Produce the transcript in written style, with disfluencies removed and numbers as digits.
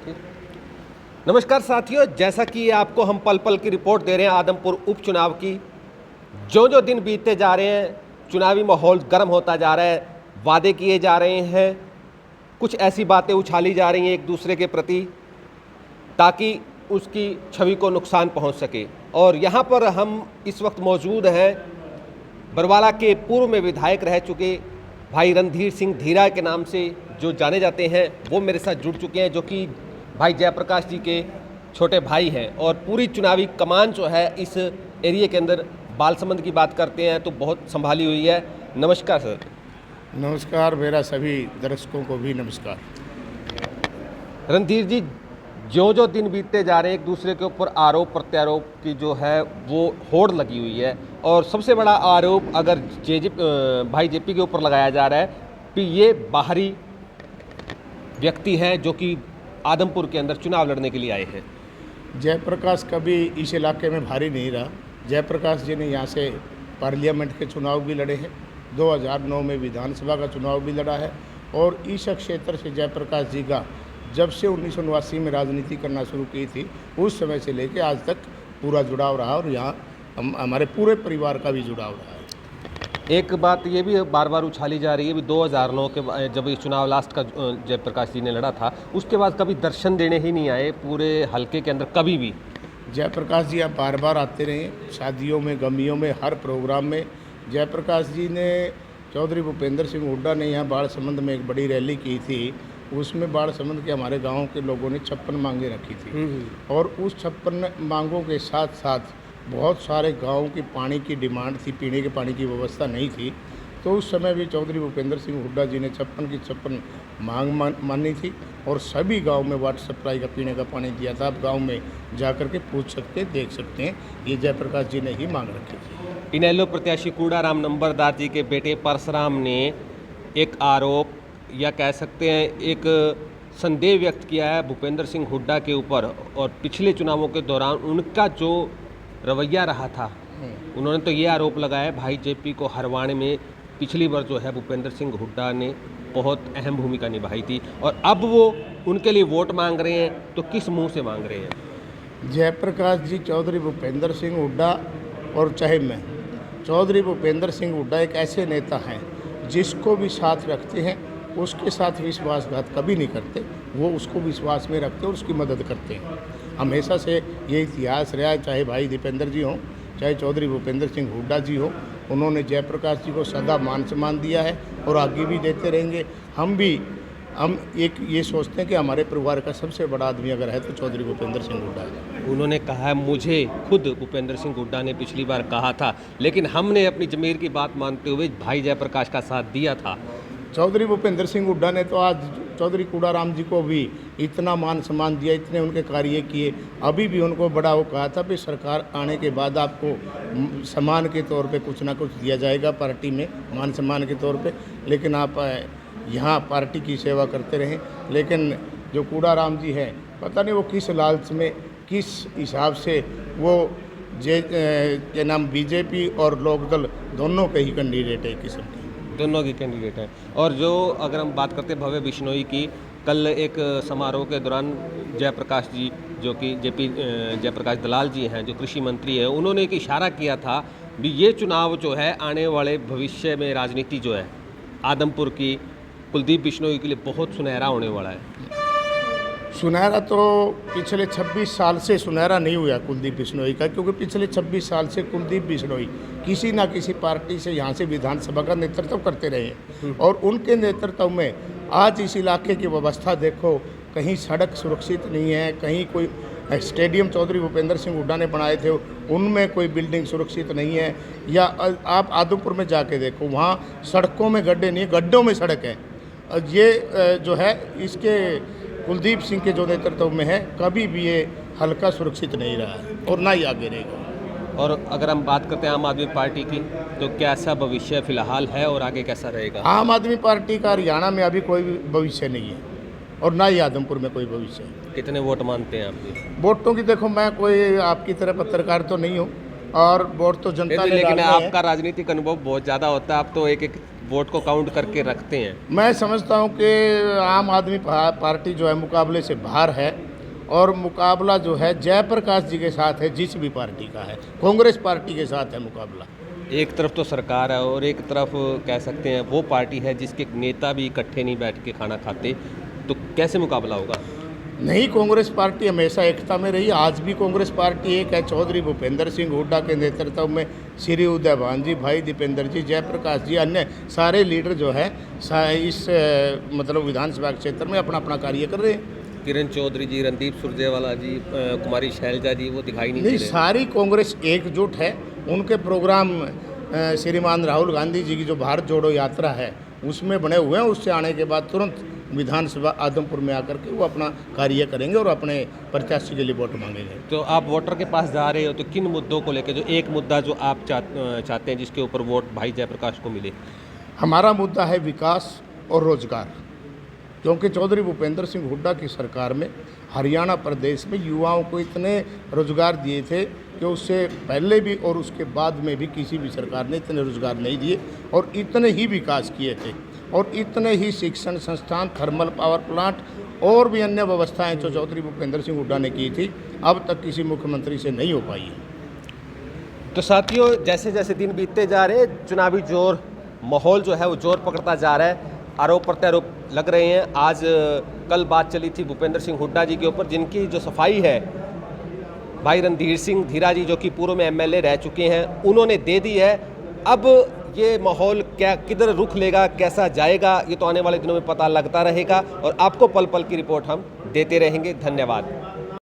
नमस्कार साथियों, जैसा कि आपको हम पल पल की रिपोर्ट दे रहे हैं आदमपुर उपचुनाव की। जो जो दिन बीतते जा रहे हैं, चुनावी माहौल गर्म होता जा रहा है, वादे किए जा रहे हैं, कुछ ऐसी बातें उछाली जा रही हैं एक दूसरे के प्रति ताकि उसकी छवि को नुकसान पहुंच सके। और यहाँ पर हम इस वक्त मौजूद हैं बरवाला के पूर्व में विधायक रह चुके भाई रणधीर सिंह धीरा के नाम से जो जाने जाते हैं, वो मेरे साथ जुड़ चुके हैं, जो कि भाई जयप्रकाश जी के छोटे भाई हैं। और पूरी चुनावी कमान जो है इस एरिया के अंदर बालसमंद की बात करते हैं तो बहुत संभाली हुई है। नमस्कार सर। नमस्कार, मेरा सभी दर्शकों को भी नमस्कार। रणधीर जी, जो जो दिन बीतते जा रहे हैं एक दूसरे के ऊपर आरोप प्रत्यारोप की जो है वो होड़ लगी हुई है। और सबसे बड़ा आरोप अगर भाई जेपी के ऊपर लगाया जा रहा है कि ये बाहरी व्यक्ति हैं जो कि आदमपुर के अंदर चुनाव लड़ने के लिए आए हैं। जयप्रकाश कभी इस इलाके में भारी नहीं रहा। जयप्रकाश जी ने यहाँ से पार्लियामेंट के चुनाव भी लड़े हैं, 2009 में विधानसभा का चुनाव भी लड़ा है। और इस क्षेत्र से जयप्रकाश जी का जब से 1989 में राजनीति करना शुरू की थी उस समय से लेकर आज तक पूरा जुड़ाव रहा और यहाँ हमारे पूरे परिवार का भी जुड़ाव रहा है। एक बात ये भी बार बार उछाली जा रही है भी 2009 के जब ये चुनाव लास्ट का जयप्रकाश जी ने लड़ा था उसके बाद कभी दर्शन देने ही नहीं आए पूरे हलके के अंदर कभी भी। जयप्रकाश जी आप बार बार आते रहे, शादियों में, गमियों में, हर प्रोग्राम में। जयप्रकाश जी ने चौधरी भूपेंद्र सिंह हुड्डा ने यहाँ बाढ़समंद में एक बड़ी रैली की थी, उसमें बाढ़समंद के हमारे गांव के लोगों ने 56 मांगे रखी थी। और उस 56 मांगों के साथ साथ बहुत सारे गाँव की पानी की डिमांड थी, पीने के पानी की व्यवस्था नहीं थी। तो उस समय भी चौधरी भूपेंद्र सिंह हुड्डा जी ने 56 की 56 मांग मानी थी और सभी गांव में वाटर सप्लाई का पीने का पानी दिया था। आप गांव में जाकर के पूछ सकते हैं, देख सकते हैं, ये जयप्रकाश जी ने ही मांग रखी थी। इनेलो प्रत्याशी कूड़ाराम नंबरदार जी के बेटे परशुराम ने एक आरोप या कह सकते हैं एक संदेह व्यक्त किया है भूपेंद्र सिंह हुड्डा के ऊपर। और पिछले चुनावों के दौरान उनका जो रवैया रहा था, उन्होंने तो ये आरोप लगाया भाई जेपी को हरवाने में पिछली बार जो है भूपेंद्र सिंह हुड्डा ने बहुत अहम भूमिका निभाई थी और अब वो उनके लिए वोट मांग रहे हैं, तो किस मुंह से मांग रहे हैं? जयप्रकाश जी चौधरी भूपेंद्र सिंह हुड्डा और चाहे मैं, चौधरी भूपेंद्र सिंह हुड्डा एक ऐसे नेता हैं जिसको भी साथ रखते हैं उसके साथ विश्वासघात कभी नहीं करते, वो उसको विश्वास में रखते और उसकी मदद करते हैं। हमेशा से ये इतिहास रहा है, चाहे भाई दीपेंद्र जी हों, चाहे चौधरी भूपेंद्र सिंह हुड्डा जी हो, उन्होंने जयप्रकाश जी को सदा मान सम्मान दिया है और आगे भी देते रहेंगे। हम एक ये सोचते हैं कि हमारे परिवार का सबसे बड़ा आदमी अगर है तो चौधरी भूपेंद्र सिंह हुड्डा है। उन्होंने कहा है, मुझे खुद भूपेंद्र सिंह हुड्डा ने पिछली बार कहा था, लेकिन हमने अपनी ज़मीर की बात मानते हुए भाई जयप्रकाश का साथ दिया था। चौधरी भूपेंद्र सिंह हुड्डा ने तो आज चौधरी कूड़ाराम जी को भी इतना मान सम्मान दिया, इतने उनके कार्य किए। अभी भी उनको बड़ा वो कहा था कि सरकार आने के बाद आपको सम्मान के तौर पे कुछ ना कुछ दिया जाएगा पार्टी में, मान सम्मान के तौर पे, लेकिन आप यहाँ पार्टी की सेवा करते रहें। लेकिन जो कूड़ाराम जी हैं, पता नहीं वो किस लालच में, किस हिसाब से वो के नाम बीजेपी और लोकदल दोनों के ही कैंडिडेट है, किस्म के दोनों की कैंडिडेट हैं। और जो अगर हम बात करते हैं भव्य बिश्नोई की, कल एक समारोह के दौरान जयप्रकाश जी जो कि जयप्रकाश दलाल जी हैं जो कृषि मंत्री हैं, उन्होंने एक इशारा किया था भी ये चुनाव जो है आने वाले भविष्य में राजनीति जो है आदमपुर की कुलदीप बिश्नोई के लिए बहुत सुनहरा होने वाला है। सुनहरा तो पिछले 26 साल से सुनहरा नहीं हुआ कुलदीप बिश्नोई का, क्योंकि पिछले 26 साल से कुलदीप बिश्नोई किसी ना किसी पार्टी से यहाँ से विधानसभा का नेतृत्व करते रहे हैं। और उनके नेतृत्व में आज इस इलाके की व्यवस्था देखो, कहीं सड़क सुरक्षित नहीं है, कहीं कोई स्टेडियम चौधरी भूपेंद्र सिंह हुड्डा ने बनाए थे उनमें कोई बिल्डिंग सुरक्षित नहीं है। या आप आदमपुर में जाके देखो, वहाँ सड़कों में गड्ढे नहीं, गड्ढों में सड़क है। ये जो है इसके कुलदीप सिंह के जो नेतृत्व में है, कभी भी ये हल्का सुरक्षित नहीं रहा है और ना ही आगे रहेगा। और अगर हम बात करते हैं आम आदमी पार्टी की, तो कैसा भविष्य फिलहाल है और आगे कैसा रहेगा? आम आदमी पार्टी का हरियाणा में अभी कोई भविष्य नहीं है और ना ही आदमपुर में कोई भविष्य है। कितने वोट मानते हैं आप? वोटों की देखो, मैं कोई आपकी तरह पत्रकार तो नहीं हूँ और वोट तो जनता ने लेकिन डालने आपका राजनीतिक अनुभव बहुत ज़्यादा होता है, आप तो एक वोट को काउंट करके रखते हैं? मैं समझता हूं कि आम आदमी पार्टी जो है मुकाबले से बाहर है, और मुकाबला जो है जयप्रकाश जी के साथ है, जिस भी पार्टी का है, कांग्रेस पार्टी के साथ है मुकाबला। एक तरफ तो सरकार है और एक तरफ कह सकते हैं वो पार्टी है जिसके नेता भी इकट्ठे नहीं बैठ के खाना खाते, तो कैसे मुकाबला होगा? नहीं, कांग्रेस पार्टी हमेशा एकता में रही, आज भी कांग्रेस पार्टी एक है। चौधरी भूपेंद्र सिंह हुड्डा के नेतृत्व में श्री उदयभान जी, भाई दीपेंद्र जी, जयप्रकाश जी, अन्य सारे लीडर जो है इस मतलब विधानसभा क्षेत्र में अपना अपना कार्य कर रहे हैं। किरण चौधरी जी, रणदीप सुरजेवाला जी, कुमारी शैलजा जी, वो दिखाई नहीं दे नहीं, रहे। सारी कांग्रेस एकजुट है। उनके प्रोग्राम श्रीमान राहुल गांधी जी की जो भारत जोड़ो यात्रा है उसमें बने हुए हैं। उससे आने के बाद तुरंत विधानसभा आदमपुर में आकर के वो अपना कार्य करेंगे और अपने प्रत्याशी के लिए वोट मांगेंगे। तो आप वोटर के पास जा रहे हो तो किन मुद्दों को लेकर, जो एक मुद्दा जो आप चाहते हैं जिसके ऊपर वोट भाई जयप्रकाश को मिले? हमारा मुद्दा है विकास और रोजगार, क्योंकि चौधरी भूपेंद्र सिंह हुड्डा की सरकार में हरियाणा प्रदेश में युवाओं को इतने रोजगार दिए थे कि उससे पहले भी और उसके बाद में भी किसी भी सरकार ने इतने रोजगार नहीं दिए, और इतने ही विकास किए थे, और इतने ही शिक्षण संस्थान, थर्मल पावर प्लांट और भी अन्य व्यवस्थाएं जो चौधरी भूपेंद्र सिंह हुड्डा ने की थी, अब तक किसी मुख्यमंत्री से नहीं हो पाई है। तो साथियों, जैसे जैसे दिन बीतते जा रहे हैं, चुनावी माहौल जो है वो जोर पकड़ता जा रहा है, आरोप प्रत्यारोप लग रहे हैं। आज कल बात चली थी भूपेंद्र सिंह हुड्डा जी के ऊपर, जिनकी जो सफाई है भाई रणधीर सिंह धीरा जी, जो कि पूर्व में एमएलए रह चुके हैं, उन्होंने दे दी है। अब ये माहौल किधर रुख लेगा, कैसा जाएगा, ये तो आने वाले दिनों में पता लगता रहेगा, और आपको पल पल की रिपोर्ट हम देते रहेंगे। धन्यवाद।